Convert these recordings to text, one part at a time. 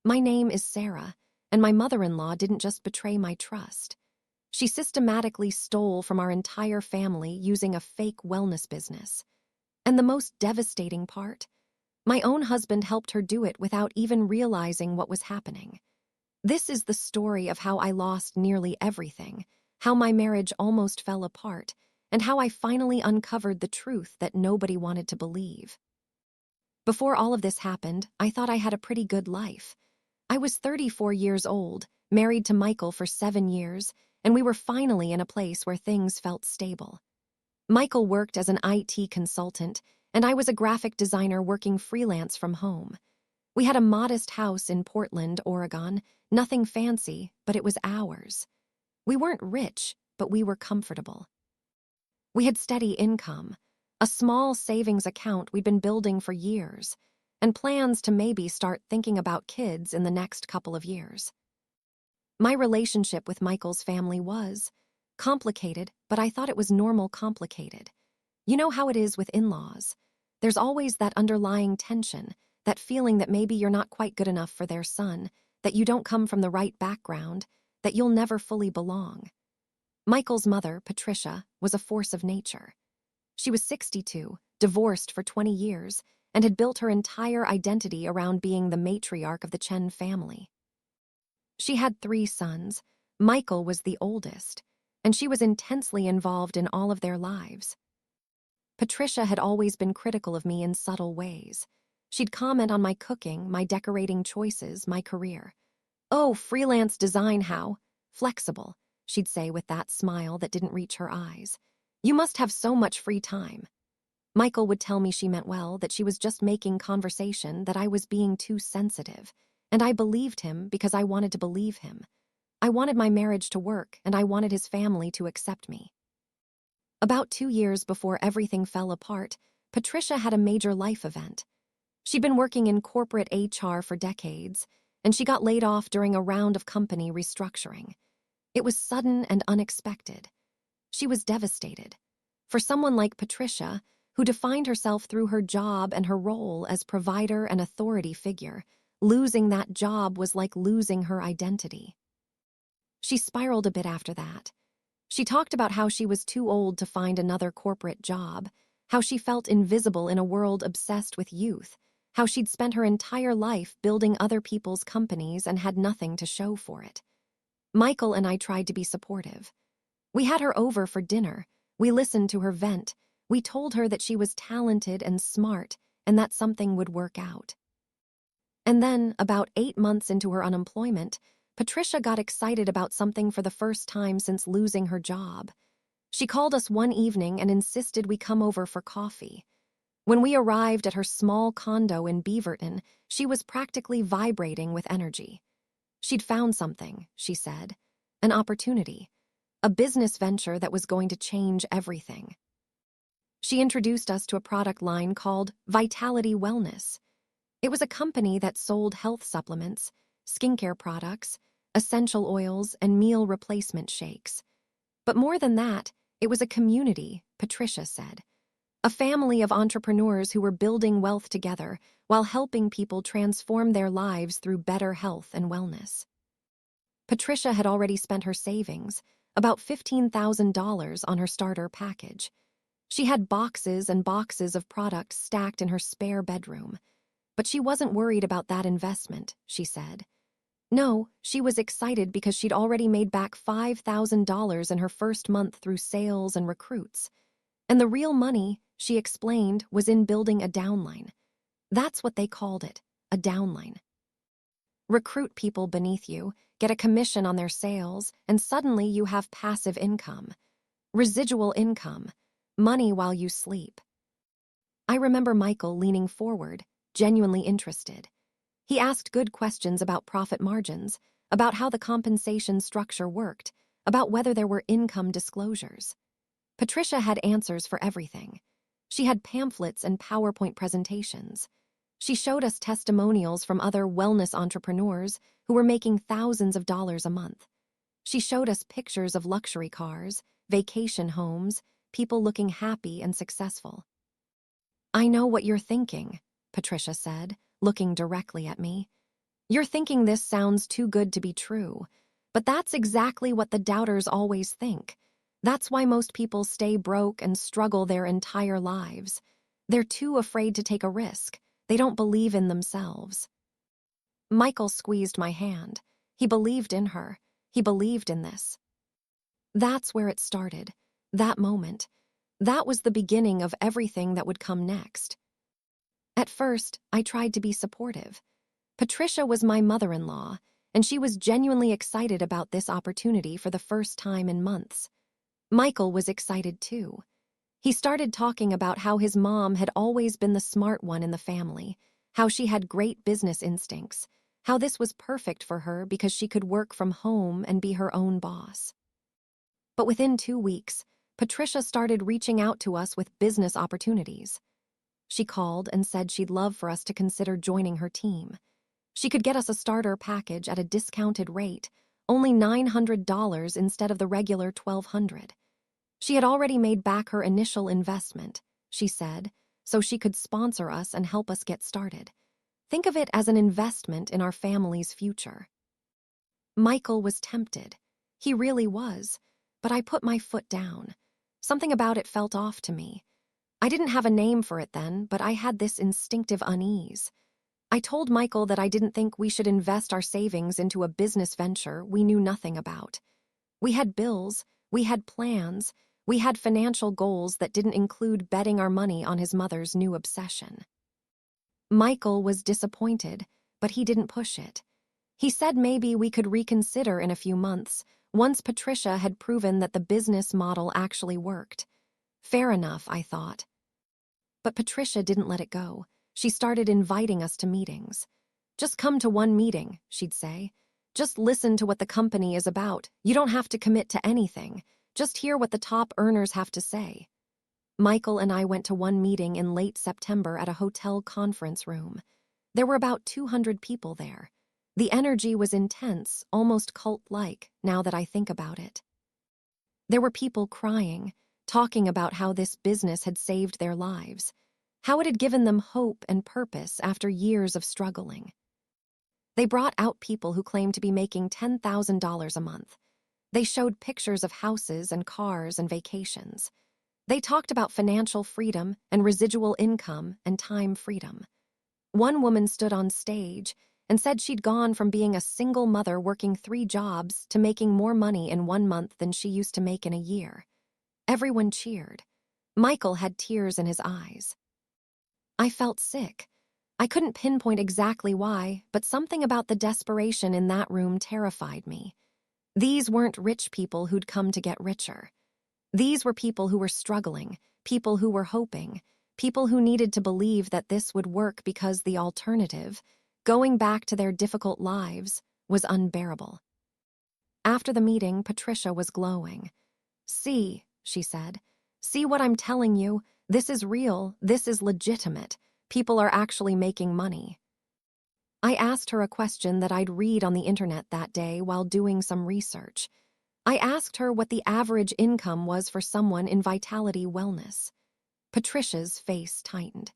My name is Sarah, and my mother-in-law didn't just betray my trust. She systematically stole from our entire family using a fake wellness business. And the most devastating part, my own husband helped her do it without even realizing what was happening. This is the story of how I lost nearly everything, how my marriage almost fell apart, and how I finally uncovered the truth that nobody wanted to believe. Before all of this happened, I thought I had a pretty good life. I was 34 years old, married to Michael for 7 years, and we were finally in a place where things felt stable. Michael worked as an IT consultant, and I was a graphic designer working freelance from home. We had a modest house in Portland, Oregon, nothing fancy, but it was ours. We weren't rich, but we were comfortable. We had steady income, a small savings account we'd been building for years, and plans to maybe start thinking about kids in the next couple of years. My relationship with Michael's family was complicated, but I thought it was normal complicated. You know how it is with in-laws. There's always that underlying tension, that feeling that maybe you're not quite good enough for their son, that you don't come from the right background, that you'll never fully belong. Michael's mother, Patricia, was a force of nature. She was 62, divorced for 20 years, and had built her entire identity around being the matriarch of the Chen family. She had 3 sons. Michael was the oldest, and she was intensely involved in all of their lives. Patricia had always been critical of me in subtle ways. She'd comment on my cooking, my decorating choices, my career. "Oh, freelance design, how flexible," she'd say with that smile that didn't reach her eyes. "You must have so much free time." Michael would tell me she meant well, that she was just making conversation, that I was being too sensitive. And I believed him because I wanted to believe him. I wanted my marriage to work, and I wanted his family to accept me. About 2 years before everything fell apart, Patricia had a major life event. She'd been working in corporate HR for decades, and she got laid off during a round of company restructuring. It was sudden and unexpected. She was devastated. For someone like Patricia, who defined herself through her job and her role as provider and authority figure, losing that job was like losing her identity. She spiraled a bit after that. She talked about how she was too old to find another corporate job, how she felt invisible in a world obsessed with youth, how she'd spent her entire life building other people's companies and had nothing to show for it. Michael and I tried to be supportive. We had her over for dinner. We listened to her vent. We told her that she was talented and smart and that something would work out. And then, about 8 months into her unemployment, Patricia got excited about something for the first time since losing her job. She called us one evening and insisted we come over for coffee. When we arrived at her small condo in Beaverton, she was practically vibrating with energy. She'd found something, she said, an opportunity, a business venture that was going to change everything. She introduced us to a product line called Vitality Wellness. It was a company that sold health supplements, skincare products, essential oils, and meal replacement shakes. But more than that, it was a community, Patricia said. A family of entrepreneurs who were building wealth together while helping people transform their lives through better health and wellness. Patricia had already spent her savings, about $15,000 on her starter package. She had boxes and boxes of products stacked in her spare bedroom. But she wasn't worried about that investment, she said. No, she was excited because she'd already made back $5,000 in her first month through sales and recruits. And the real money, she explained, was in building a downline. That's what they called it, a downline. Recruit people beneath you, get a commission on their sales, and suddenly you have passive income. Residual income, money while you sleep. I remember Michael leaning forward, genuinely interested. He asked good questions about profit margins, about how the compensation structure worked, about whether there were income disclosures. Patricia had answers for everything. She had pamphlets and PowerPoint presentations. She showed us testimonials from other wellness entrepreneurs who were making thousands of dollars a month. She showed us pictures of luxury cars, vacation homes, people looking happy and successful. "I know what you're thinking," Patricia said, looking directly at me. You're thinking this sounds too good to be true, but that's exactly what the doubters always think. That's why most people stay broke and struggle their entire lives. They're too afraid to take a risk. They don't believe in themselves. Michael squeezed my hand. He believed in her. He believed in this. That's where it started. That moment. That was the beginning of everything that would come next. At first, I tried to be supportive. Patricia was my mother-in-law, and she was genuinely excited about this opportunity for the first time in months. Michael was excited too. He started talking about how his mom had always been the smart one in the family, how she had great business instincts, how this was perfect for her because she could work from home and be her own boss. But within 2 weeks, Patricia started reaching out to us with business opportunities. She called and said she'd love for us to consider joining her team. She could get us a starter package at a discounted rate, only $900 instead of the regular $1,200. She had already made back her initial investment, she said, so she could sponsor us and help us get started. Think of it as an investment in our family's future. Michael was tempted. He really was, but I put my foot down. Something about it felt off to me. I didn't have a name for it then, but I had this instinctive unease. I told Michael that I didn't think we should invest our savings into a business venture we knew nothing about. We had bills, we had plans, we had financial goals that didn't include betting our money on his mother's new obsession. Michael was disappointed, but he didn't push it. He said maybe we could reconsider in a few months, once Patricia had proven that the business model actually worked. Fair enough, I thought. But Patricia didn't let it go. She started inviting us to meetings. Just come to one meeting, she'd say. Just listen to what the company is about. You don't have to commit to anything. Just hear what the top earners have to say. Michael and I went to one meeting in late September at a hotel conference room. There were about 200 people there. The energy was intense, almost cult-like, now that I think about it. There were people crying, talking about how this business had saved their lives, how it had given them hope and purpose after years of struggling. They brought out people who claimed to be making $10,000 a month. They showed pictures of houses and cars and vacations. They talked about financial freedom and residual income and time freedom. One woman stood on stage and said she'd gone from being a single mother working 3 jobs to making more money in 1 month than she used to make in a year. Everyone cheered. Michael had tears in his eyes. I felt sick. I couldn't pinpoint exactly why, but something about the desperation in that room terrified me. These weren't rich people who'd come to get richer. These were people who were struggling, people who were hoping, people who needed to believe that this would work because the alternative, going back to their difficult lives, was unbearable. After the meeting, Patricia was glowing. "See," she said, "see what I'm telling you? This is real, this is legitimate. People are actually making money." I asked her a question that I'd read on the internet that day while doing some research. I asked her what the average income was for someone in Vitality Wellness. Patricia's face tightened.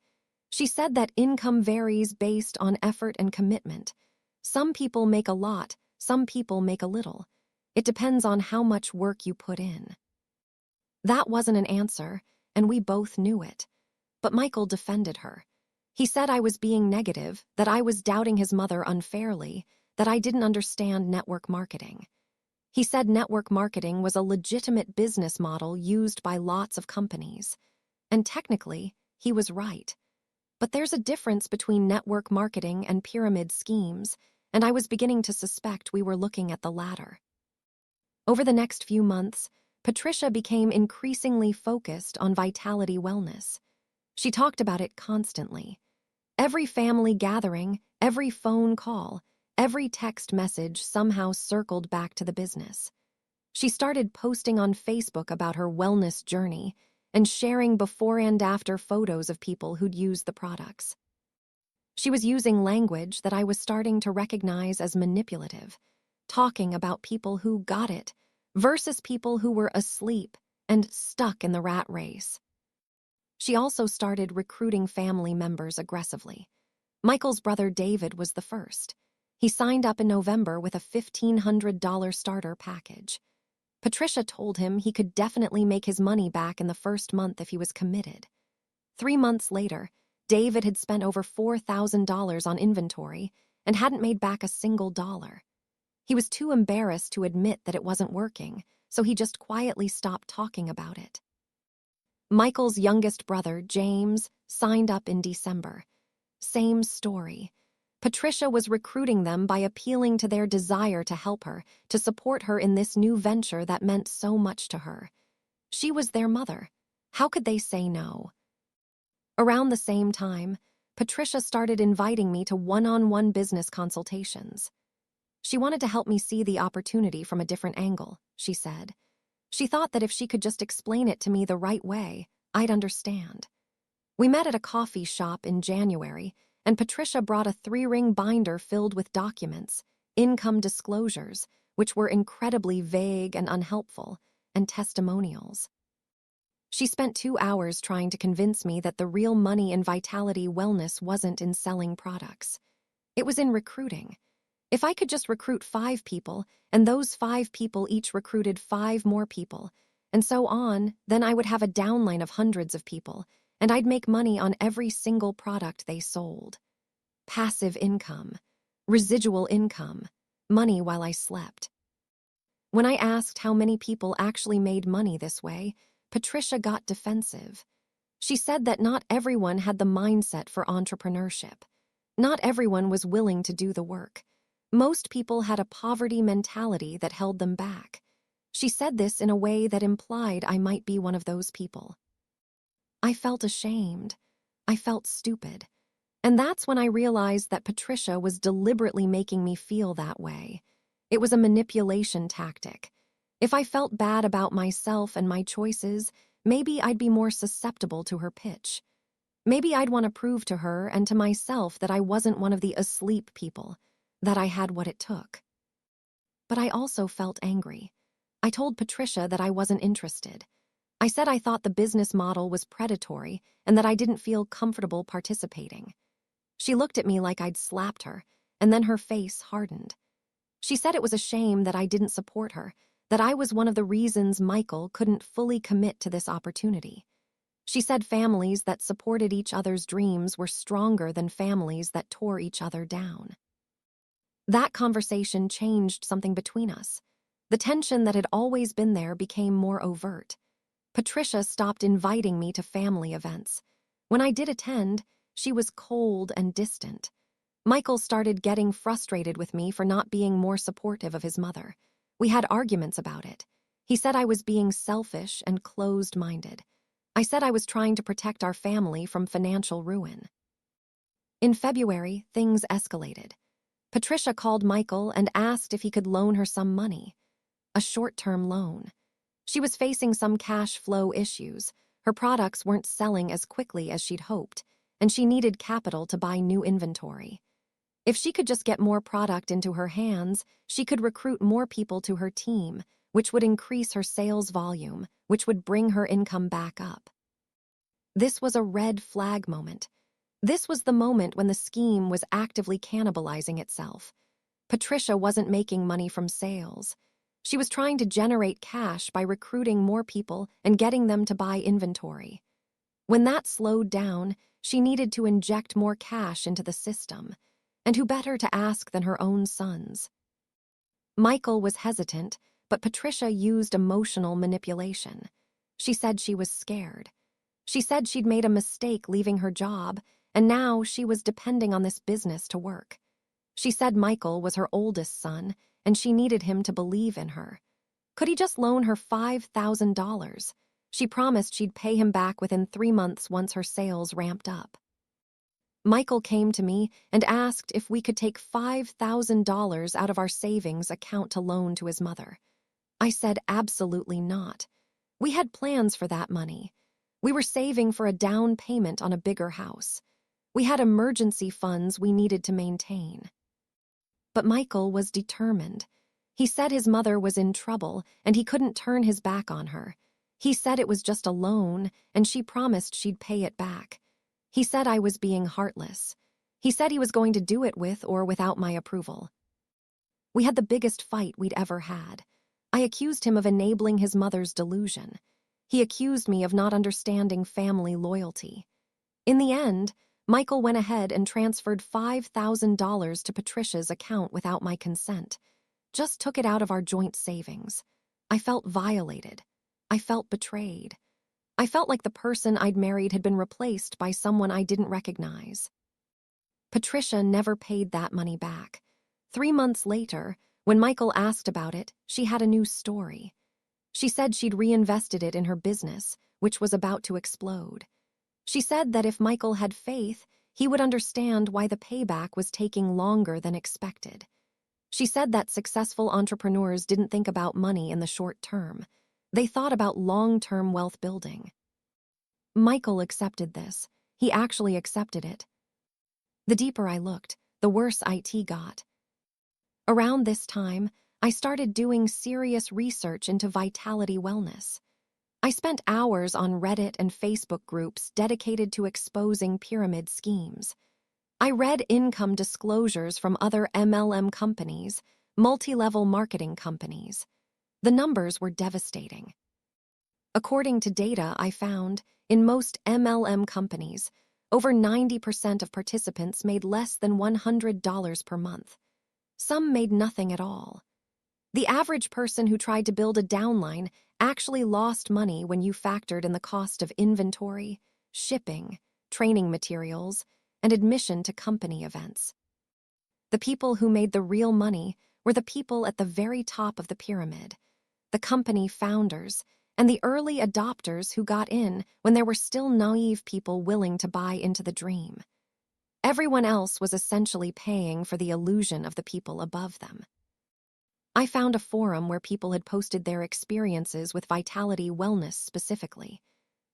She said that income varies based on effort and commitment. Some people make a lot, some people make a little. It depends on how much work you put in. That wasn't an answer, and we both knew it. But Michael defended her. He said I was being negative, that I was doubting his mother unfairly, that I didn't understand network marketing. He said network marketing was a legitimate business model used by lots of companies. And technically, he was right. But there's a difference between network marketing and pyramid schemes, and I was beginning to suspect we were looking at the latter. Over the next few months, Patricia became increasingly focused on Vitality Wellness. She talked about it constantly. Every family gathering, every phone call, every text message somehow circled back to the business. She started posting on Facebook about her wellness journey and sharing before and after photos of people who'd used the products. She was using language that I was starting to recognize as manipulative, talking about people who got it versus people who were asleep and stuck in the rat race. She also started recruiting family members aggressively. Michael's brother David was the first. He signed up in November with a $1,500 starter package. Patricia told him he could definitely make his money back in the first month if he was committed. 3 months later, David had spent over $4,000 on inventory and hadn't made back a single dollar. He was too embarrassed to admit that it wasn't working, so he just quietly stopped talking about it. Michael's youngest brother, James, signed up in December. Same story. Patricia was recruiting them by appealing to their desire to help her, to support her in this new venture that meant so much to her. She was their mother. How could they say no? Around the same time, Patricia started inviting me to one-on-one business consultations. She wanted to help me see the opportunity from a different angle, she said. She thought that if she could just explain it to me the right way, I'd understand. We met at a coffee shop in January, and Patricia brought a 3-ring binder filled with documents, income disclosures, which were incredibly vague and unhelpful, and testimonials. She spent 2 hours trying to convince me that the real money in Vitality Wellness wasn't in selling products. It was in recruiting. If I could just recruit 5 people, and those 5 people each recruited 5 more people, and so on, then I would have a downline of hundreds of people, and I'd make money on every single product they sold. Passive income, residual income, money while I slept. When I asked how many people actually made money this way, Patricia got defensive. She said that not everyone had the mindset for entrepreneurship. Not everyone was willing to do the work. Most people had a poverty mentality that held them back. She said this in a way that implied I might be one of those people. I felt ashamed. I felt stupid. And that's when I realized that Patricia was deliberately making me feel that way. It was a manipulation tactic. If I felt bad about myself and my choices, maybe I'd be more susceptible to her pitch. Maybe I'd want to prove to her and to myself that I wasn't one of the asleep people, that I had what it took. But I also felt angry. I told Patricia that I wasn't interested. I said I thought the business model was predatory and that I didn't feel comfortable participating. She looked at me like I'd slapped her, and then her face hardened. She said it was a shame that I didn't support her, that I was one of the reasons Michael couldn't fully commit to this opportunity. She said families that supported each other's dreams were stronger than families that tore each other down. That conversation changed something between us. The tension that had always been there became more overt. Patricia stopped inviting me to family events. When I did attend, she was cold and distant. Michael started getting frustrated with me for not being more supportive of his mother. We had arguments about it. He said I was being selfish and closed-minded. I said I was trying to protect our family from financial ruin. In February, things escalated. Patricia called Michael and asked if he could loan her some money. A short-term loan. She was facing some cash flow issues. Her products weren't selling as quickly as she'd hoped, and she needed capital to buy new inventory. If she could just get more product into her hands, she could recruit more people to her team, which would increase her sales volume, which would bring her income back up. This was a red flag moment. This was the moment when the scheme was actively cannibalizing itself. Patricia wasn't making money from sales. She was trying to generate cash by recruiting more people and getting them to buy inventory. When that slowed down, she needed to inject more cash into the system. And who better to ask than her own sons? Michael was hesitant, but Patricia used emotional manipulation. She said she was scared. She said she'd made a mistake leaving her job, and now she was depending on this business to work. She said Michael was her oldest son, and she needed him to believe in her. Could he just loan her $5,000? She promised she'd pay him back within 3 months once her sales ramped up. Michael came to me and asked if we could take $5,000 out of our savings account to loan to his mother. I said absolutely not. We had plans for that money. We were saving for a down payment on a bigger house. We had emergency funds we needed to maintain. But Michael was determined. He said his mother was in trouble and he couldn't turn his back on her. He said it was just a loan and she promised she'd pay it back. He said I was being heartless. He said he was going to do it with or without my approval. We had the biggest fight we'd ever had. I accused him of enabling his mother's delusion. He accused me of not understanding family loyalty. In the end, Michael went ahead and transferred $5,000 to Patricia's account without my consent. Just took it out of our joint savings. I felt violated. I felt betrayed. I felt like the person I'd married had been replaced by someone I didn't recognize. Patricia never paid that money back. 3 months later, when Michael asked about it, she had a new story. She said she'd reinvested it in her business, which was about to explode. She said that if Michael had faith, he would understand why the payback was taking longer than expected. She said that successful entrepreneurs didn't think about money in the short term. They thought about long-term wealth building. Michael accepted this. He actually accepted it. The deeper I looked, the worse IT got. Around this time, I started doing serious research into vitality wellness. I spent hours on Reddit and Facebook groups dedicated to exposing pyramid schemes. I read income disclosures from other MLM companies, multi-level marketing companies. The numbers were devastating. According to data I found, in most MLM companies, over 90% of participants made less than $100 per month. Some made nothing at all. The average person who tried to build a downline actually lost money when you factored in the cost of inventory, shipping, training materials, and admission to company events. The people who made the real money were the people at the very top of the pyramid, the company founders, and the early adopters who got in when there were still naive people willing to buy into the dream. Everyone else was essentially paying for the illusion of the people above them. I found a forum where people had posted their experiences with Vitality Wellness specifically.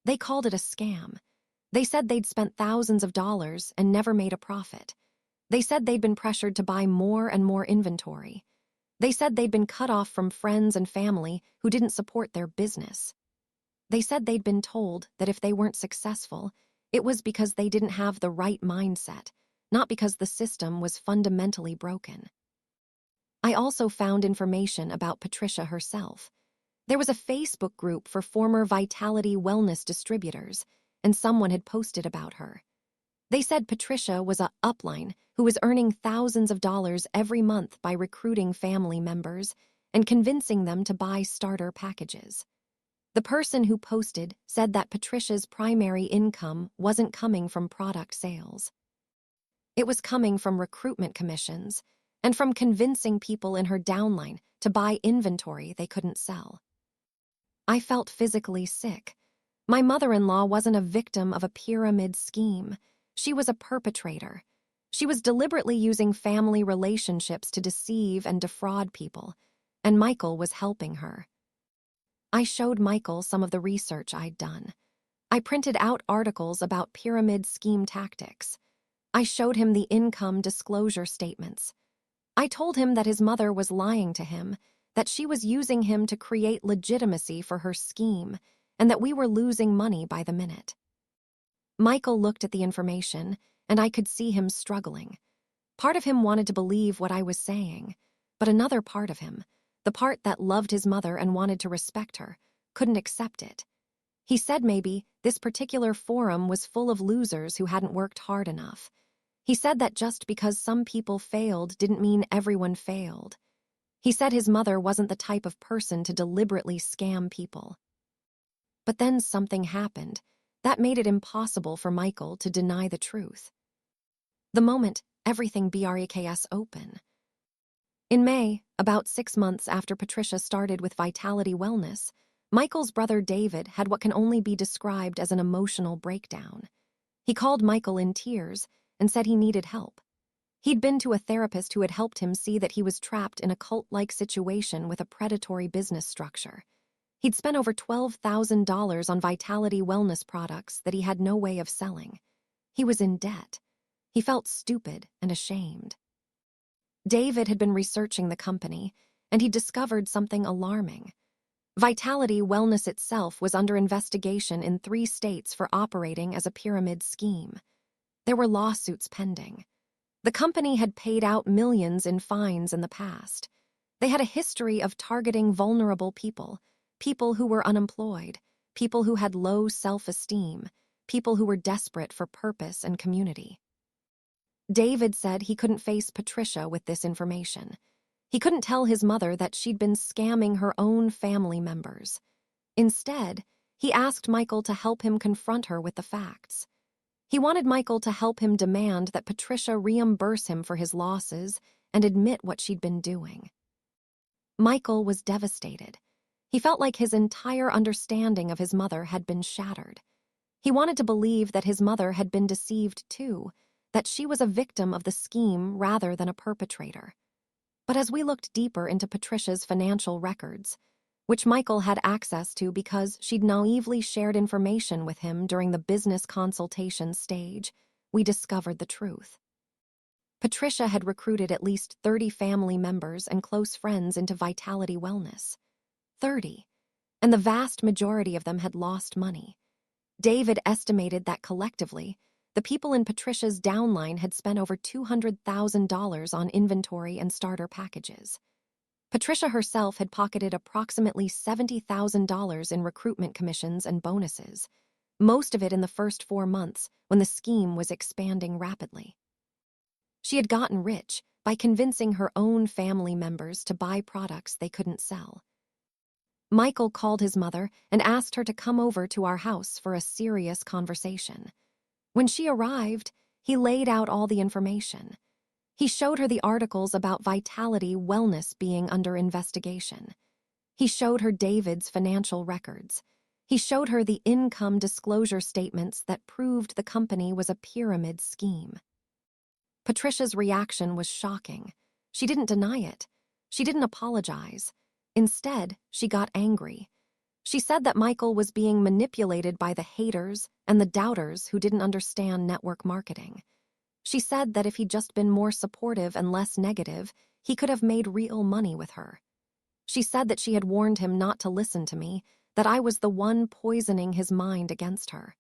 They called it a scam. They said they'd spent thousands of dollars and never made a profit. They said they'd been pressured to buy more and more inventory. They said they'd been cut off from friends and family who didn't support their business. They said they'd been told that if they weren't successful, it was because they didn't have the right mindset, not because the system was fundamentally broken. I also found information about Patricia herself. There was a Facebook group for former Vitality Wellness distributors, and someone had posted about her. They said Patricia was a upline who was earning thousands of dollars every month by recruiting family members and convincing them to buy starter packages. The person who posted said that Patricia's primary income wasn't coming from product sales. It was coming from recruitment commissions and from convincing people in her downline to buy inventory they couldn't sell. I felt physically sick. My mother-in-law wasn't a victim of a pyramid scheme. She was a perpetrator. She was deliberately using family relationships to deceive and defraud people, and Michael was helping her. I showed Michael some of the research I'd done. I printed out articles about pyramid scheme tactics. I showed him the income disclosure statements. I told him that his mother was lying to him, that she was using him to create legitimacy for her scheme, and that we were losing money by the minute. Michael looked at the information, and I could see him struggling. Part of him wanted to believe what I was saying, but another part of him, the part that loved his mother and wanted to respect her, couldn't accept it. He said maybe this particular forum was full of losers who hadn't worked hard enough. He said that just because some people failed didn't mean everyone failed. He said his mother wasn't the type of person to deliberately scam people. But then something happened that made it impossible for Michael to deny the truth. The moment everything breks open. In May, about 6 months after Patricia started with Vitality Wellness, Michael's brother David had what can only be described as an emotional breakdown. He called Michael in tears and said he needed help. He'd been to a therapist who had helped him see that he was trapped in a cult-like situation with a predatory business structure. He'd spent over $12,000 on Vitality Wellness products that he had no way of selling. He was in debt. He felt stupid and ashamed. David had been researching the company, and he discovered something alarming. Vitality Wellness itself was under investigation in 3 states for operating as a pyramid scheme. There were lawsuits pending. The company had paid out millions in fines in the past. They had a history of targeting vulnerable people, people who were unemployed, people who had low self-esteem, people who were desperate for purpose and community. David said he couldn't face Patricia with this information. He couldn't tell his mother that she'd been scamming her own family members. Instead, he asked Michael to help him confront her with the facts. He wanted Michael to help him demand that Patricia reimburse him for his losses and admit what she'd been doing. Michael was devastated. He felt like his entire understanding of his mother had been shattered. He wanted to believe that his mother had been deceived too, that she was a victim of the scheme rather than a perpetrator. But as we looked deeper into Patricia's financial records, which Michael had access to because she'd naively shared information with him during the business consultation stage, we discovered the truth. Patricia had recruited at least 30 family members and close friends into Vitality Wellness. 30. And the vast majority of them had lost money. David estimated that collectively, the people in Patricia's downline had spent over $200,000 on inventory and starter packages. Patricia herself had pocketed approximately $70,000 in recruitment commissions and bonuses, most of it in the first 4 months when the scheme was expanding rapidly. She had gotten rich by convincing her own family members to buy products they couldn't sell. Michael called his mother and asked her to come over to our house for a serious conversation. When she arrived, he laid out all the information. He showed her the articles about Vitality Wellness being under investigation. He showed her David's financial records. He showed her the income disclosure statements that proved the company was a pyramid scheme. Patricia's reaction was shocking. She didn't deny it. She didn't apologize. Instead, she got angry. She said that Michael was being manipulated by the haters and the doubters who didn't understand network marketing. She said that if he'd just been more supportive and less negative, he could have made real money with her. She said that she had warned him not to listen to me, that I was the one poisoning his mind against her.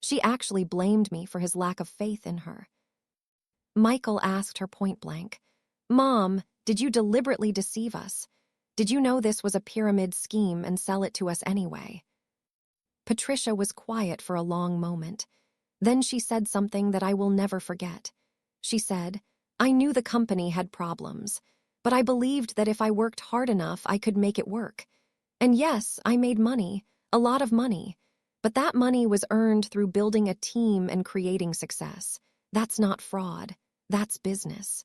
She actually blamed me for his lack of faith in her. Michael asked her point blank, "Mom, did you deliberately deceive us? Did you know this was a pyramid scheme and sell it to us anyway?" Patricia was quiet for a long moment. Then she said something that I will never forget. She said, "I knew the company had problems, but I believed that if I worked hard enough, I could make it work. And yes, I made money, a lot of money, but that money was earned through building a team and creating success. That's not fraud. That's business."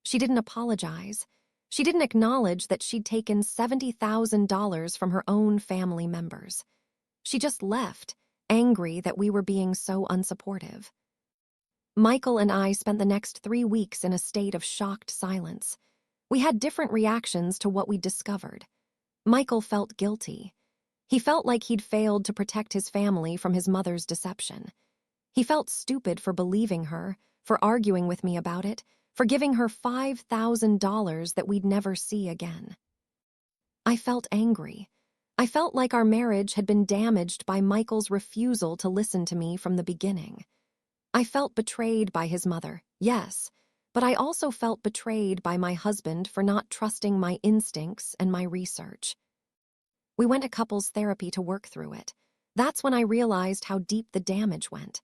She didn't apologize. She didn't acknowledge that she'd taken $70,000 from her own family members. She just left, angry that we were being so unsupportive. Michael and I spent the next 3 weeks in a state of shocked silence. We had different reactions to what we'd discovered. Michael felt guilty. He felt like he'd failed to protect his family from his mother's deception. He felt stupid for believing her, for arguing with me about it, for giving her $5,000 that we'd never see again. I felt angry. I felt like our marriage had been damaged by Michael's refusal to listen to me from the beginning. I felt betrayed by his mother, yes, but I also felt betrayed by my husband for not trusting my instincts and my research. We went to couples therapy to work through it. That's when I realized how deep the damage went.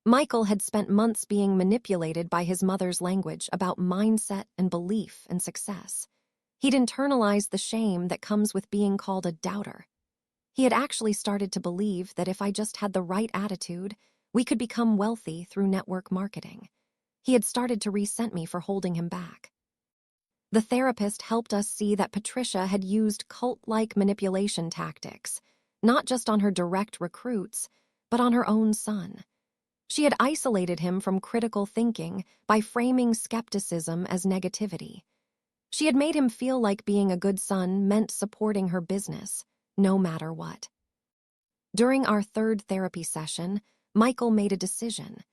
Michael had spent months being manipulated by his mother's language about mindset and belief and success. He'd internalized the shame that comes with being called a doubter. He had actually started to believe that if I just had the right attitude, we could become wealthy through network marketing. He had started to resent me for holding him back. The therapist helped us see that Patricia had used cult-like manipulation tactics, not just on her direct recruits, but on her own son. She had isolated him from critical thinking by framing skepticism as negativity. She had made him feel like being a good son meant supporting her business, no matter what. During our 3rd therapy session, Michael made a decision.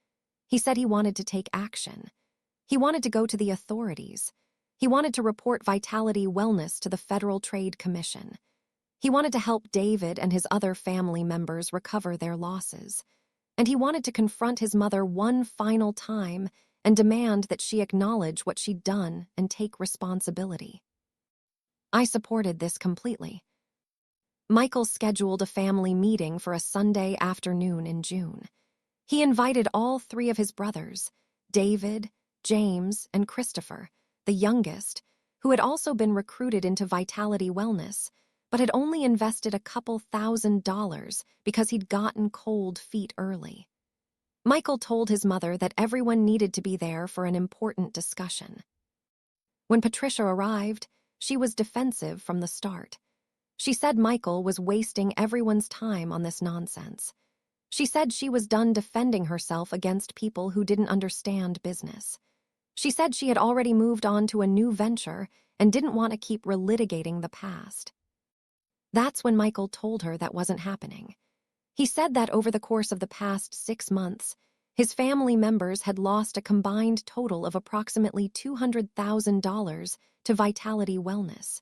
He said he wanted to take action. He wanted to go to the authorities. He wanted to report Vitality Wellness to the Federal Trade Commission. He wanted to help David and his other family members recover their losses. And he wanted to confront his mother one final time and demand that she acknowledge what she'd done and take responsibility. I supported this completely. Michael scheduled a family meeting for a Sunday afternoon in June. He invited all three of his brothers, David, James, and Christopher, the youngest, who had also been recruited into Vitality Wellness, but had only invested a couple $1,000s because he'd gotten cold feet early. Michael told his mother that everyone needed to be there for an important discussion. When Patricia arrived, she was defensive from the start. She said Michael was wasting everyone's time on this nonsense. She said she was done defending herself against people who didn't understand business. She said she had already moved on to a new venture and didn't want to keep relitigating the past. That's when Michael told her that wasn't happening. He said that over the course of the past 6 months, his family members had lost a combined total of approximately $200,000 to Vitality Wellness.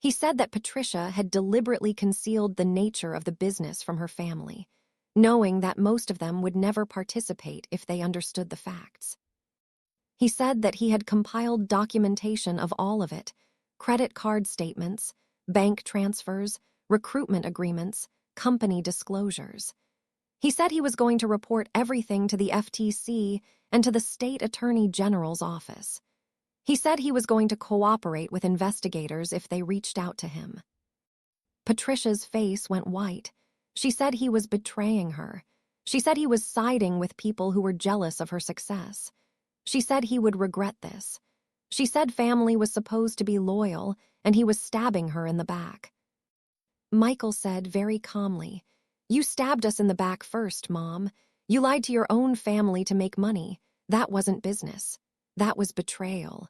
He said that Patricia had deliberately concealed the nature of the business from her family, knowing that most of them would never participate if they understood the facts. He said that he had compiled documentation of all of it: credit card statements, bank transfers, recruitment agreements, company disclosures. He said he was going to report everything to the FTC and to the State Attorney General's office. He said he was going to cooperate with investigators if they reached out to him. Patricia's face went white. She said he was betraying her. She said he was siding with people who were jealous of her success. She said he would regret this. She said family was supposed to be loyal, and he was stabbing her in the back. Michael said very calmly, "You stabbed us in the back first, Mom. You lied to your own family to make money. That wasn't business. That was betrayal."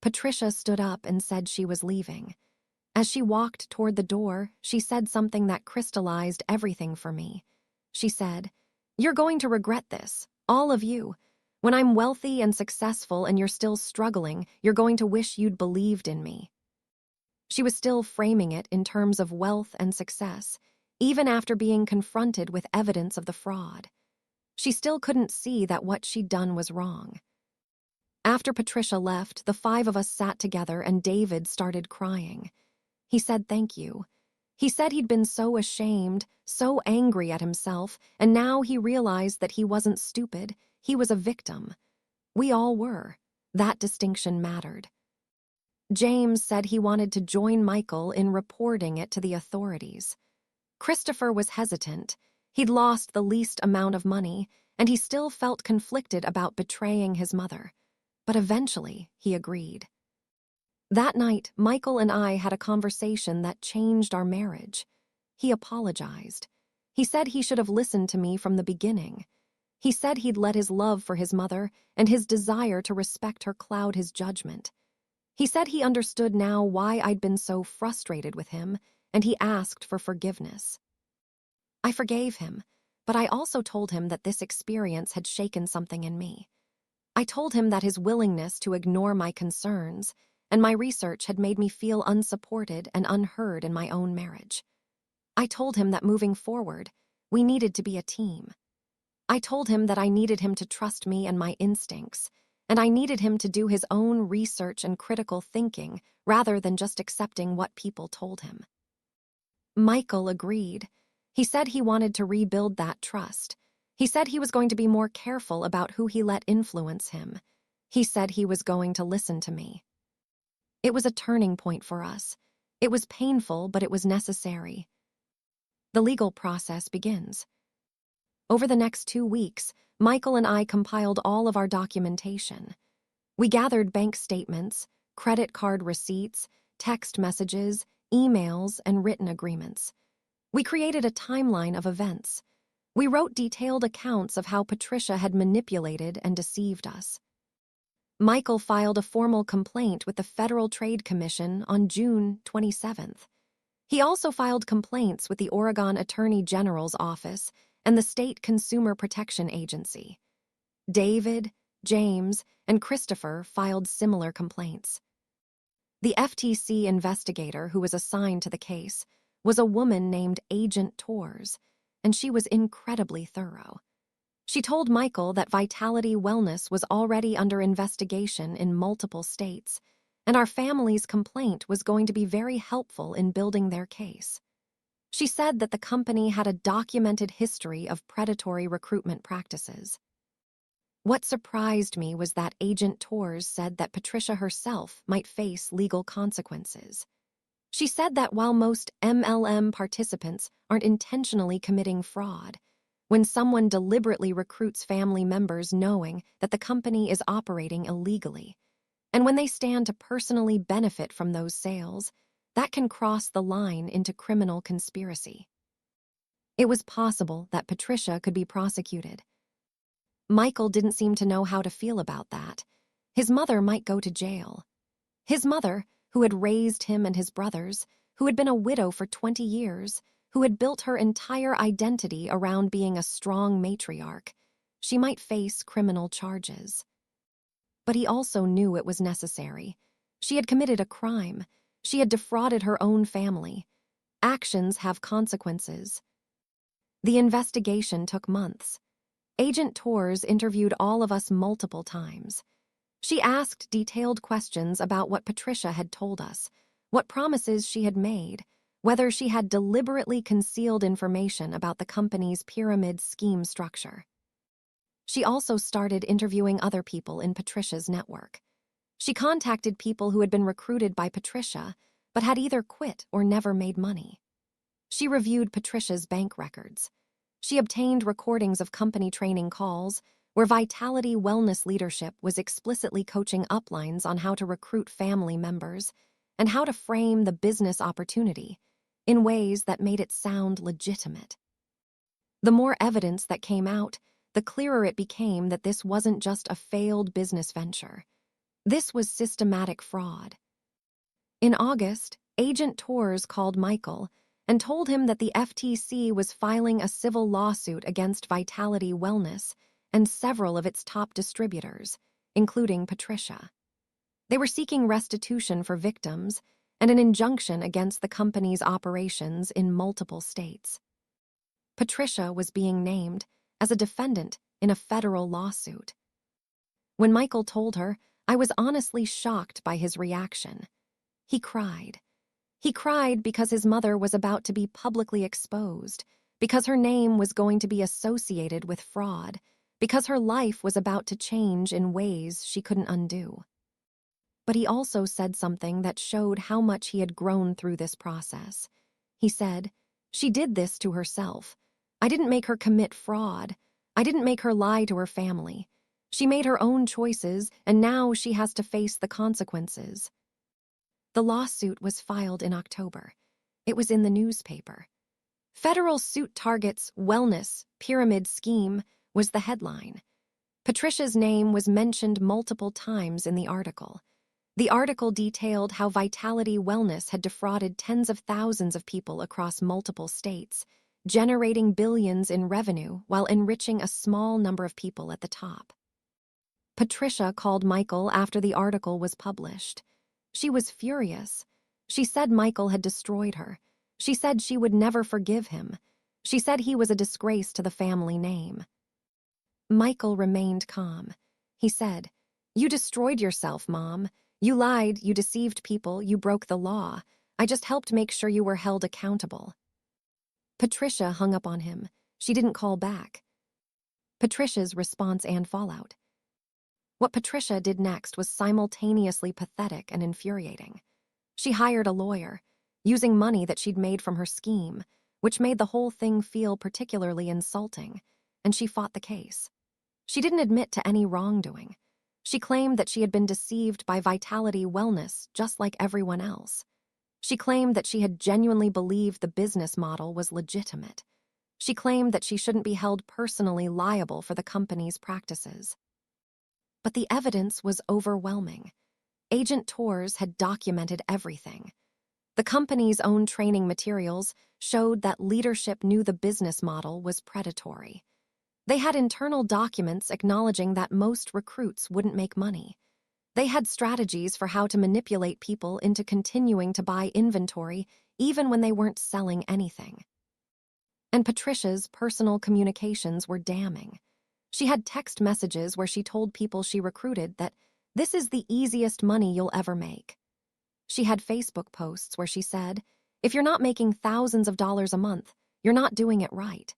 Patricia stood up and said she was leaving. As she walked toward the door, she said something that crystallized everything for me. She said, "You're going to regret this, all of you. When I'm wealthy and successful and you're still struggling, you're going to wish you'd believed in me." She was still framing it in terms of wealth and success, even after being confronted with evidence of the fraud. She still couldn't see that what she'd done was wrong. After Patricia left, the 5 of us sat together and David started crying. He said thank you. He said he'd been so ashamed, so angry at himself, and now he realized that he wasn't stupid, he was a victim. We all were. That distinction mattered. James said he wanted to join Michael in reporting it to the authorities. Christopher was hesitant. He'd lost the least amount of money, and he still felt conflicted about betraying his mother. But eventually, he agreed. That night, Michael and I had a conversation that changed our marriage. He apologized. He said he should have listened to me from the beginning. He said he'd let his love for his mother and his desire to respect her cloud his judgment. He said he understood now why I'd been so frustrated with him, and he asked for forgiveness. I forgave him, but I also told him that this experience had shaken something in me. I told him that his willingness to ignore my concerns and my research had made me feel unsupported and unheard in my own marriage. I told him that moving forward, we needed to be a team. I told him that I needed him to trust me and my instincts, and I needed him to do his own research and critical thinking rather than just accepting what people told him. Michael agreed. He said he wanted to rebuild that trust. He said he was going to be more careful about who he let influence him. He said he was going to listen to me. It was a turning point for us. It was painful, but it was necessary. The legal process begins. Over the next 2 weeks, Michael and I compiled all of our documentation. We gathered bank statements, credit card receipts, text messages, emails, and written agreements. We created a timeline of events. We wrote detailed accounts of how Patricia had manipulated and deceived us. Michael filed a formal complaint with the Federal Trade Commission on June 27th. He also filed complaints with the Oregon Attorney General's office and the State Consumer Protection Agency. David, James, and Christopher filed similar complaints. The FTC investigator who was assigned to the case was a woman named Agent Torres, and she was incredibly thorough. She told Michael that Vitality Wellness was already under investigation in multiple states, and our family's complaint was going to be very helpful in building their case. She said that the company had a documented history of predatory recruitment practices. What surprised me was that Agent Torres said that Patricia herself might face legal consequences. She said that while most MLM participants aren't intentionally committing fraud, when someone deliberately recruits family members knowing that the company is operating illegally, and when they stand to personally benefit from those sales, that can cross the line into criminal conspiracy. It was possible that Patricia could be prosecuted. Michael didn't seem to know how to feel about that. His mother might go to jail. His mother, who had raised him and his brothers, who had been a widow for 20 years, who had built her entire identity around being a strong matriarch, she might face criminal charges. But he also knew it was necessary. She had committed a crime. She had defrauded her own family. Actions have consequences. The investigation took months. Agent Torres interviewed all of us multiple times. She asked detailed questions about what Patricia had told us, what promises she had made, whether she had deliberately concealed information about the company's pyramid scheme structure. She also started interviewing other people in Patricia's network. She contacted people who had been recruited by Patricia, but had either quit or never made money. She reviewed Patricia's bank records. She obtained recordings of company training calls where Vitality Wellness leadership was explicitly coaching uplines on how to recruit family members and how to frame the business opportunity in ways that made it sound legitimate. The more evidence that came out, the clearer it became that this wasn't just a failed business venture. This was systematic fraud. In August, Agent Torres called Michael and told him that the FTC was filing a civil lawsuit against Vitality Wellness and several of its top distributors, including Patricia. They were seeking restitution for victims and an injunction against the company's operations in multiple states. Patricia was being named as a defendant in a federal lawsuit. When Michael told her, I was honestly shocked by his reaction. He cried. He cried because his mother was about to be publicly exposed, because her name was going to be associated with fraud, because her life was about to change in ways she couldn't undo. But he also said something that showed how much he had grown through this process. He said, "She did this to herself. I didn't make her commit fraud. I didn't make her lie to her family. She made her own choices, and now she has to face the consequences." The lawsuit was filed in October. It was in the newspaper. Federal suit targets wellness pyramid scheme was the headline. Patricia's name was mentioned multiple times in the article. The article detailed how Vitality Wellness had defrauded tens of thousands of people across multiple states, generating billions in revenue while enriching a small number of people at the top. Patricia called Michael after the article was published. She was furious. She said Michael had destroyed her. She said she would never forgive him. She said he was a disgrace to the family name. Michael remained calm. He said, "You destroyed yourself, Mom. You lied, you deceived people, you broke the law. I just helped make sure you were held accountable." Patricia hung up on him. She didn't call back. Patricia's response and fallout. What Patricia did next was simultaneously pathetic and infuriating. She hired a lawyer, using money that she'd made from her scheme, which made the whole thing feel particularly insulting, and she fought the case. She didn't admit to any wrongdoing. She claimed that she had been deceived by Vitality Wellness just like everyone else. She claimed that she had genuinely believed the business model was legitimate. She claimed that she shouldn't be held personally liable for the company's practices. But the evidence was overwhelming. Agent Torres had documented everything. The company's own training materials showed that leadership knew the business model was predatory. They had internal documents acknowledging that most recruits wouldn't make money. They had strategies for how to manipulate people into continuing to buy inventory even when they weren't selling anything. And Patricia's personal communications were damning. She had text messages where she told people she recruited that this is the easiest money you'll ever make. She had Facebook posts where she said, if you're not making thousands of dollars a month, you're not doing it right.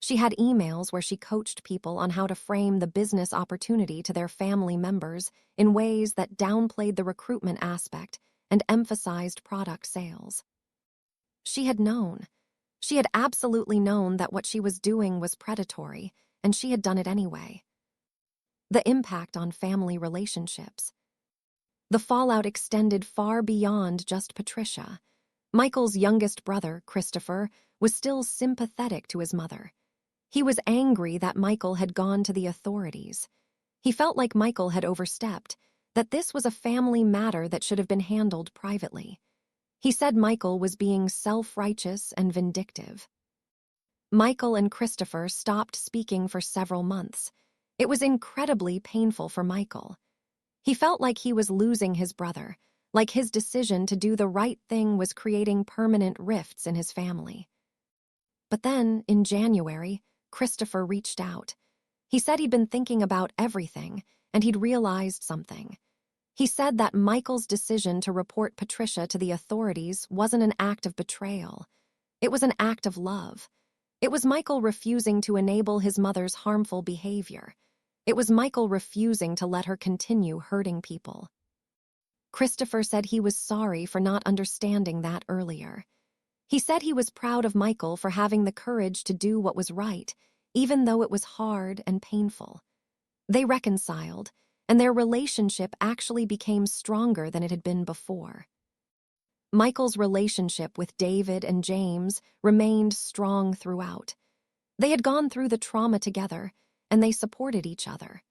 She had emails where she coached people on how to frame the business opportunity to their family members in ways that downplayed the recruitment aspect and emphasized product sales. She had known. She had absolutely known that what she was doing was predatory, and she had done it anyway. The impact on family relationships. The fallout extended far beyond just Patricia. Michael's youngest brother, Christopher, was still sympathetic to his mother. He was angry that Michael had gone to the authorities. He felt like Michael had overstepped, that this was a family matter that should have been handled privately. He said Michael was being self-righteous and vindictive. Michael and Christopher stopped speaking for several months. It was incredibly painful for Michael. He felt like he was losing his brother, like his decision to do the right thing was creating permanent rifts in his family. But then, in January, Christopher reached out. He said he'd been thinking about everything, and he'd realized something. He said that Michael's decision to report Patricia to the authorities wasn't an act of betrayal. It was an act of love. It was Michael refusing to enable his mother's harmful behavior. It was Michael refusing to let her continue hurting people. Christopher said he was sorry for not understanding that earlier. He said he was proud of Michael for having the courage to do what was right, even though it was hard and painful. They reconciled, and their relationship actually became stronger than it had been before. Michael's relationship with David and James remained strong throughout. They had gone through the trauma together, and they supported each other.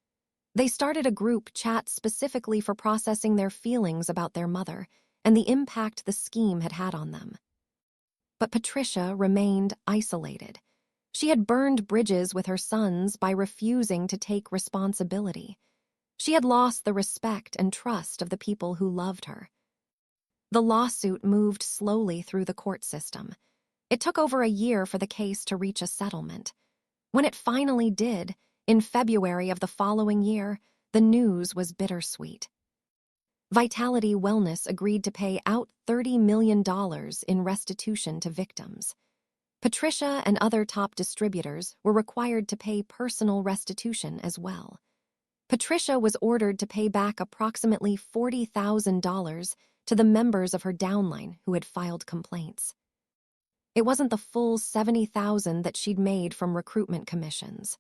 They started a group chat specifically for processing their feelings about their mother and the impact the scheme had had on them. But Patricia remained isolated. She had burned bridges with her sons by refusing to take responsibility. She had lost the respect and trust of the people who loved her. The lawsuit moved slowly through the court system. It took over a year for the case to reach a settlement. When it finally did, in February of the following year, the news was bittersweet. Vitality Wellness agreed to pay out $30 million in restitution to victims. Patricia and other top distributors were required to pay personal restitution as well. Patricia was ordered to pay back approximately $40,000 to the members of her downline who had filed complaints. It wasn't the full $70,000 that she'd made from recruitment commissions.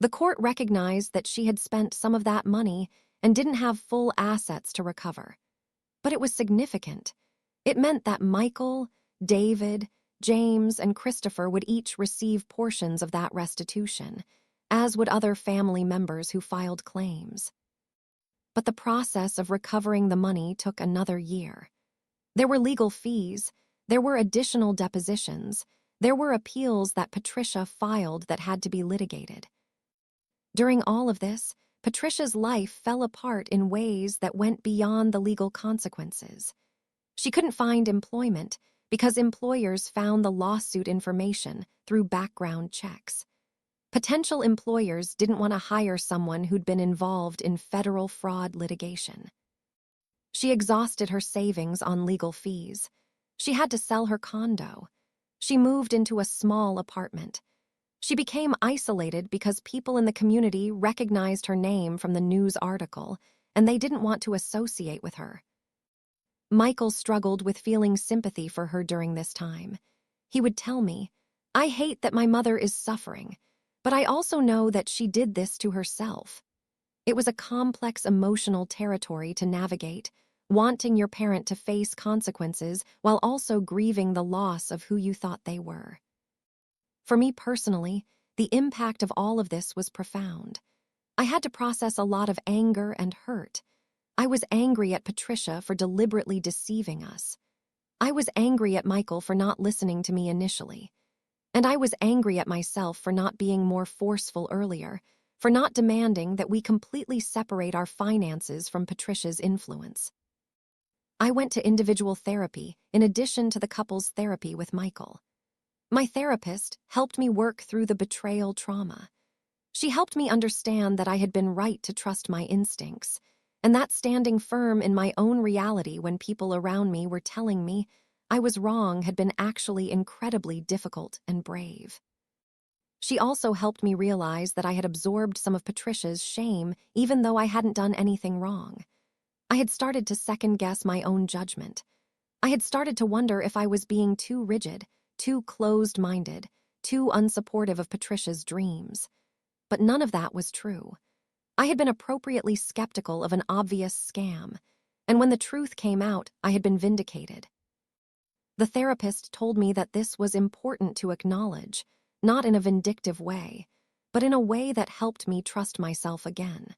The court recognized that she had spent some of that money and didn't have full assets to recover. But it was significant. It meant that Michael, David, James, and Christopher would each receive portions of that restitution, as would other family members who filed claims. But the process of recovering the money took another year. There were legal fees, there were additional depositions, there were appeals that Patricia filed that had to be litigated. During all of this, Patricia's life fell apart in ways that went beyond the legal consequences. She couldn't find employment because employers found the lawsuit information through background checks. Potential employers didn't want to hire someone who'd been involved in federal fraud litigation. She exhausted her savings on legal fees. She had to sell her condo. She moved into a small apartment. She became isolated because people in the community recognized her name from the news article, and they didn't want to associate with her. Michael struggled with feeling sympathy for her during this time. He would tell me, "I hate that my mother is suffering, but I also know that she did this to herself." It was a complex emotional territory to navigate, wanting your parent to face consequences while also grieving the loss of who you thought they were. For me personally, the impact of all of this was profound. I had to process a lot of anger and hurt. I was angry at Patricia for deliberately deceiving us. I was angry at Michael for not listening to me initially. And I was angry at myself for not being more forceful earlier, for not demanding that we completely separate our finances from Patricia's influence. I went to individual therapy in addition to the couple's therapy with Michael. My therapist helped me work through the betrayal trauma. She helped me understand that I had been right to trust my instincts, and that standing firm in my own reality when people around me were telling me I was wrong had been actually incredibly difficult and brave. She also helped me realize that I had absorbed some of Patricia's shame even though I hadn't done anything wrong. I had started to second-guess my own judgment. I had started to wonder if I was being too rigid, too closed-minded, too unsupportive of Patricia's dreams. But none of that was true. I had been appropriately skeptical of an obvious scam, and when the truth came out, I had been vindicated. The therapist told me that this was important to acknowledge, not in a vindictive way, but in a way that helped me trust myself again.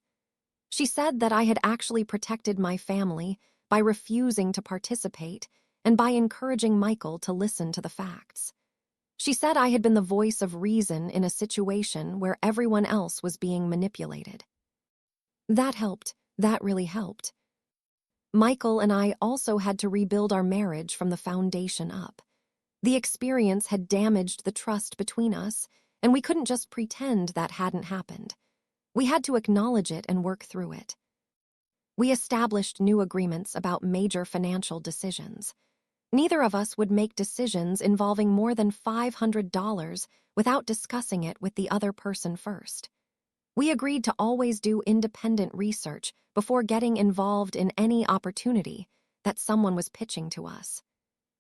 She said that I had actually protected my family by refusing to participate and by encouraging Michael to listen to the facts. She said I had been the voice of reason in a situation where everyone else was being manipulated. That helped. That really helped. Michael and I also had to rebuild our marriage from the foundation up. The experience had damaged the trust between us, and we couldn't just pretend that hadn't happened. We had to acknowledge it and work through it. We established new agreements about major financial decisions. Neither of us would make decisions involving more than $500 without discussing it with the other person first. We agreed to always do independent research before getting involved in any opportunity that someone was pitching to us.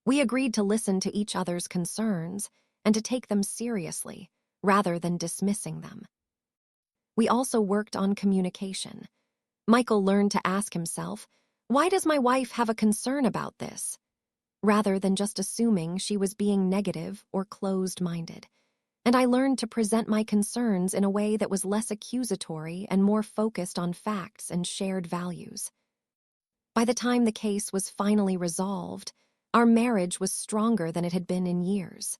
We agreed to listen to each other's concerns and to take them seriously, rather than dismissing them. We also worked on communication. Michael learned to ask himself, "Why does my wife have a concern about this?" rather than just assuming she was being negative or closed-minded. And I learned to present my concerns in a way that was less accusatory and more focused on facts and shared values. By the time the case was finally resolved, our marriage was stronger than it had been in years.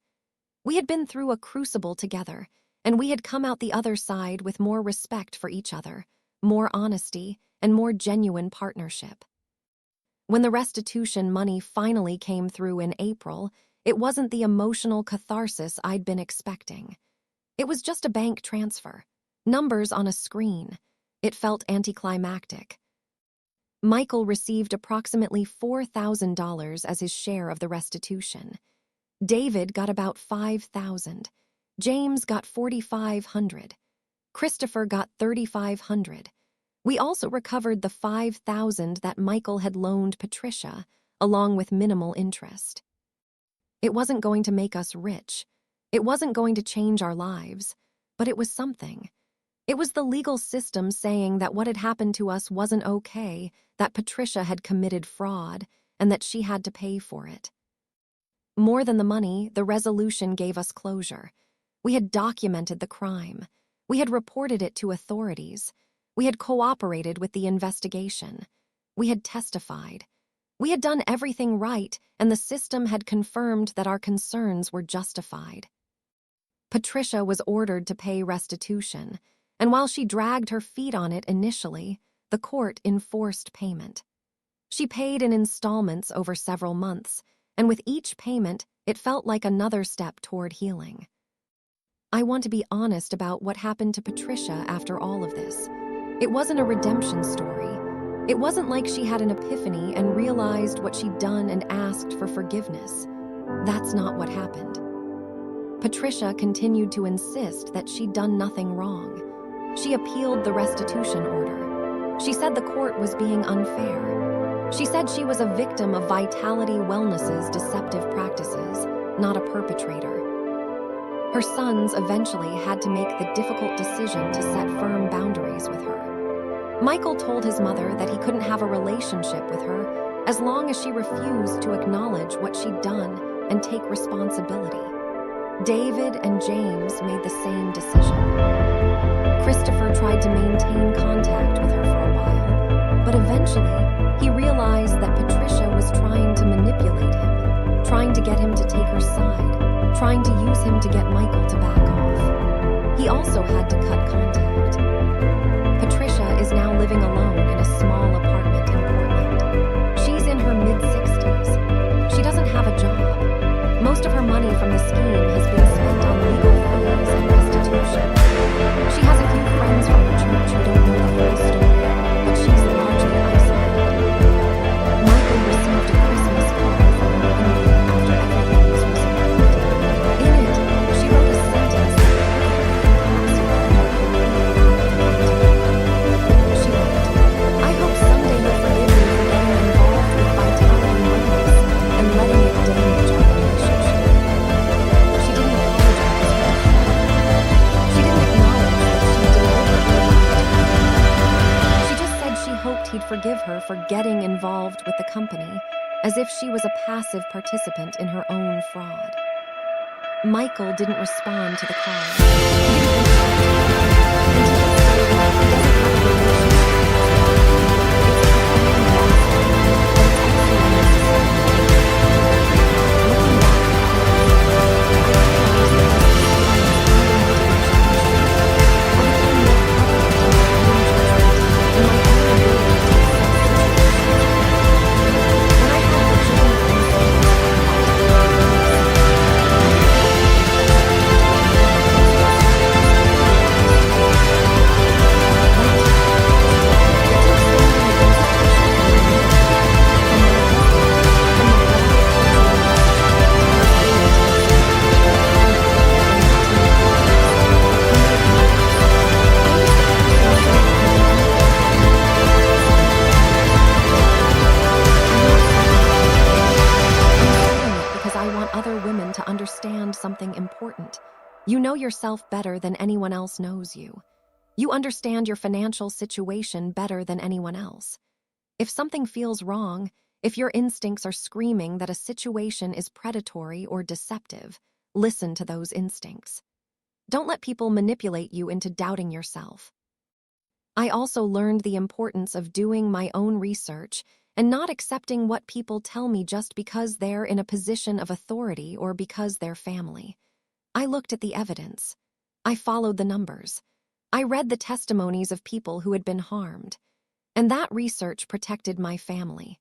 We had been through a crucible together, and we had come out the other side with more respect for each other, more honesty, and more genuine partnership. When the restitution money finally came through in April, it wasn't the emotional catharsis I'd been expecting. It was just a bank transfer, numbers on a screen. It felt anticlimactic. Michael received approximately $4,000 as his share of the restitution. David got about $5,000. James got $4,500. Christopher got $3,500. We also recovered the $5,000 that Michael had loaned Patricia, along with minimal interest. It wasn't going to make us rich. It wasn't going to change our lives, but it was something. It was the legal system saying that what had happened to us wasn't okay, that Patricia had committed fraud, and that she had to pay for it. More than the money, the resolution gave us closure. We had documented the crime. We had reported it to authorities. We had cooperated with the investigation. We had testified. We had done everything right, and the system had confirmed that our concerns were justified. Patricia was ordered to pay restitution, and while she dragged her feet on it initially, the court enforced payment. She paid in installments over several months, and with each payment, it felt like another step toward healing. I want to be honest about what happened to Patricia after all of this. It wasn't a redemption story. It wasn't like she had an epiphany and realized what she'd done and asked for forgiveness. That's not what happened. Patricia continued to insist that she'd done nothing wrong. She appealed the restitution order. She said the court was being unfair. She said she was a victim of Vitality Wellness's deceptive practices, not a perpetrator. Her sons eventually had to make the difficult decision to set firm boundaries with her. Michael told his mother that he couldn't have a relationship with her as long as she refused to acknowledge what she'd done and take responsibility. David and James made the same decision. Christopher tried to maintain contact with her for a while, but eventually he realized that Patricia was trying to manipulate him, trying to get him to take her side, trying to use him to get Michael to back off. He also had to cut contact. Patricia is now living alone in a small apartment in Portland. She's in her mid-60s. She doesn't have a job. Most of her money from the scheme has been spent on legal fees and restitution. She has a for getting involved with the company, as if she was a passive participant in her own fraud. Michael didn't respond to the call. He didn't reach out to her. And to this day, he doesn't have a relationship with other women to understand something important. You know yourself better than anyone else knows you. You understand your financial situation better than anyone else. If something feels wrong, if your instincts are screaming that a situation is predatory or deceptive, listen to those instincts. Don't let people manipulate you into doubting yourself. I also learned the importance of doing my own research and not accepting what people tell me just because they're in a position of authority or because they're family. I looked at the evidence. I followed the numbers. I read the testimonies of people who had been harmed. And that research protected my family.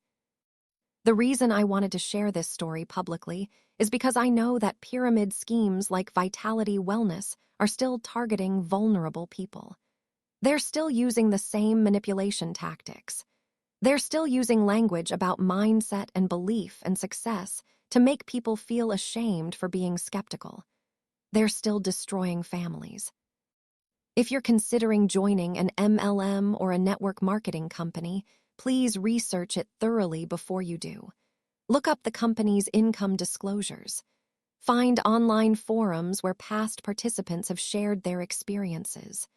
The reason I wanted to share this story publicly is because I know that pyramid schemes like Vitality Wellness are still targeting vulnerable people. They're still using the same manipulation tactics. They're still using language about mindset and belief and success to make people feel ashamed for being skeptical. They're still destroying families. If you're considering joining an MLM or a network marketing company, please research it thoroughly before you do. Look up the company's income disclosures. Find online forums where past participants have shared their experiences.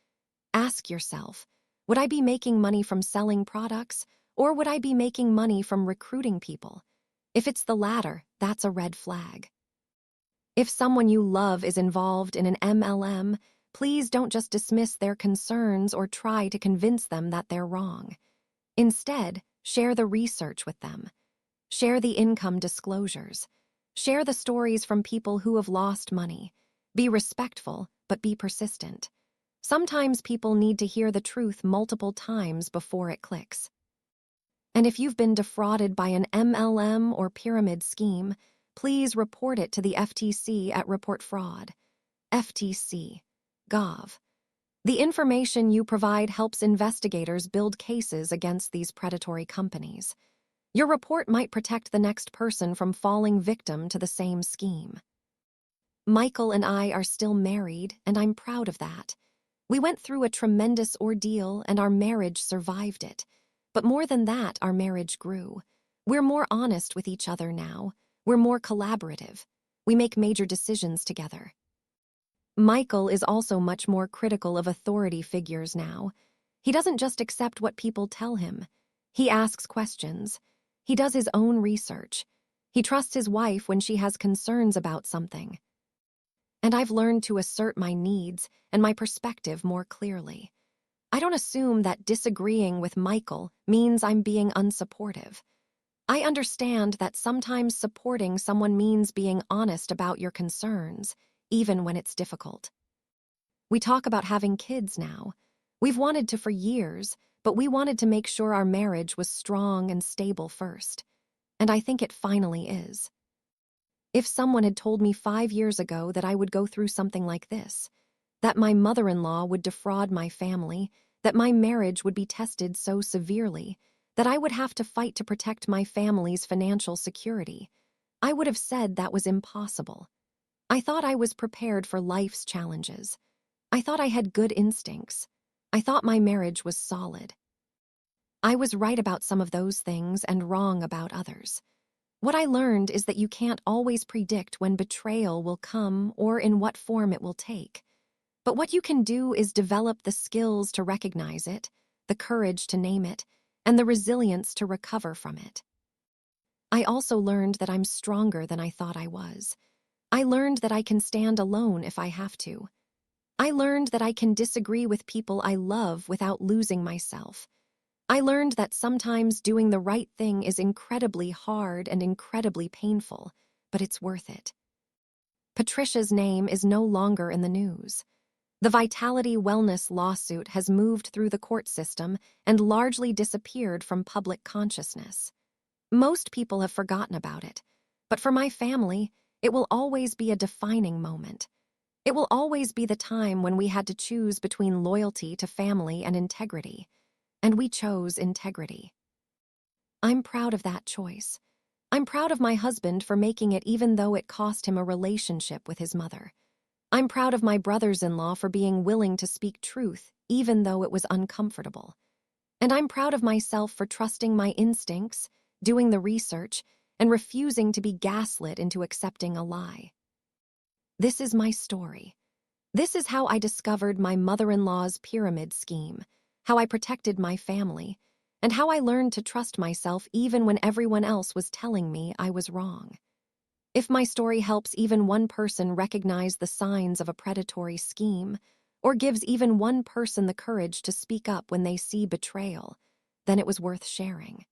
Ask yourself, would I be making money from selling products, or would I be making money from recruiting people? If it's the latter, that's a red flag. If someone you love is involved in an MLM, please don't just dismiss their concerns or try to convince them that they're wrong. Instead, share the research with them. Share the income disclosures. Share the stories from people who have lost money. Be respectful, but be persistent. Sometimes people need to hear the truth multiple times before it clicks. And if you've been defrauded by an MLM or pyramid scheme, please report it to the FTC at Report Fraud. FTC.gov. The information you provide helps investigators build cases against these predatory companies. Your report might protect the next person from falling victim to the same scheme. Michael and I are still married, and I'm proud of that. We went through a tremendous ordeal, and our marriage survived it. But more than that, our marriage grew. We're more honest with each other now. We're more collaborative. We make major decisions together. Michael is also much more critical of authority figures now. He doesn't just accept what people tell him. He asks questions. He does his own research. He trusts his wife when she has concerns about something. And I've learned to assert my needs and my perspective more clearly. I don't assume that disagreeing with Michael means I'm being unsupportive. I understand that sometimes supporting someone means being honest about your concerns, even when it's difficult. We talk about having kids now. We've wanted to for years, but we wanted to make sure our marriage was strong and stable first. And I think it finally is. If someone had told me 5 years ago that I would go through something like this, that my mother-in-law would defraud my family, that my marriage would be tested so severely, that I would have to fight to protect my family's financial security, I would have said that was impossible. I thought I was prepared for life's challenges. I thought I had good instincts. I thought my marriage was solid. I was right about some of those things and wrong about others. What I learned is that you can't always predict when betrayal will come or in what form it will take. But what you can do is develop the skills to recognize it, the courage to name it, and the resilience to recover from it. I also learned that I'm stronger than I thought I was. I learned that I can stand alone if I have to. I learned that I can disagree with people I love without losing myself. I learned that sometimes doing the right thing is incredibly hard and incredibly painful, but it's worth it. Patricia's name is no longer in the news. The Vitality Wellness lawsuit has moved through the court system and largely disappeared from public consciousness. Most people have forgotten about it, but for my family, it will always be a defining moment. It will always be the time when we had to choose between loyalty to family and integrity, and we chose integrity. I'm proud of that choice. I'm proud of my husband for making it even though it cost him a relationship with his mother. I'm proud of my brothers-in-law for being willing to speak truth even though it was uncomfortable. And I'm proud of myself for trusting my instincts, doing the research, and refusing to be gaslit into accepting a lie. This is my story. This is how I discovered my mother-in-law's pyramid scheme, how I protected my family, and how I learned to trust myself even when everyone else was telling me I was wrong. If my story helps even one person recognize the signs of a predatory scheme, or gives even one person the courage to speak up when they see betrayal, then it was worth sharing.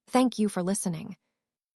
Thank you for listening.